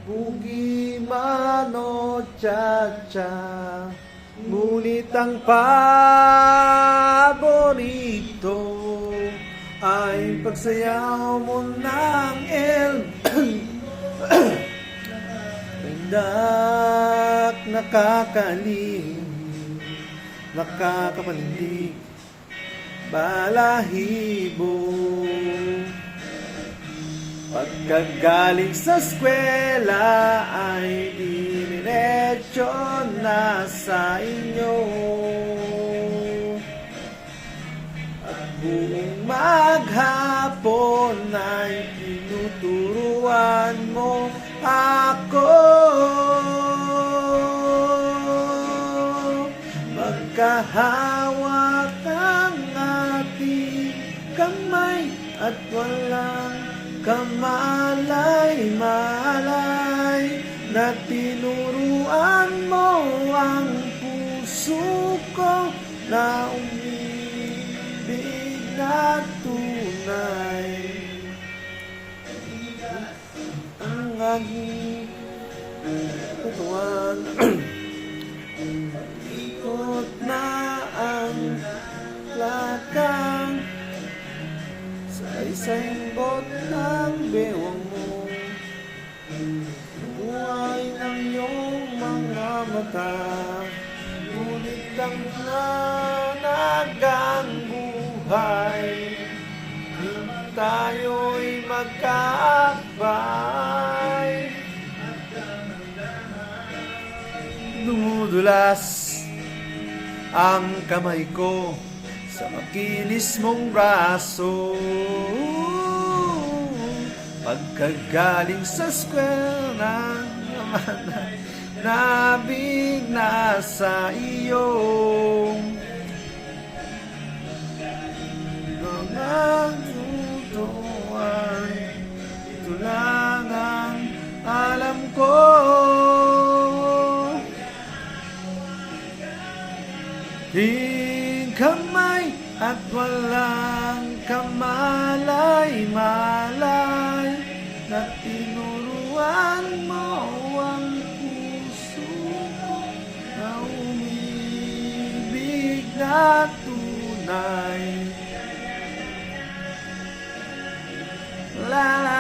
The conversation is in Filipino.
Bugi man o cha-cha, ngunit ang paborito ay pagsayaw mo ng Tindak nakakaling, nakakapanindig, balahibo. Pagkagaling sa eskwela ay diniretso na sa inyo, at buong maghapon ay tinuturuan mo ako. Magkahawak ang ating kamay at walang kamalay-malay na tinuruan mo ang puso ko na umibig na tunay. Ang aking tutuan ikot na ang lakang sa isang bot ng bewang mo. Buhay ng iyong mga mata, ngunit ang nanagang buhay, tayo'y magkaakbay. Dumudulas ang kamay ko sa makinis mong braso, pagkagaling sa eskwela naman nabig na sa iyo. Mga tutuan, ito lang ang alam ko. Ting kamay at walang kamalay-malay na tinuruan mo ang puso ko na umibig na tunay. La la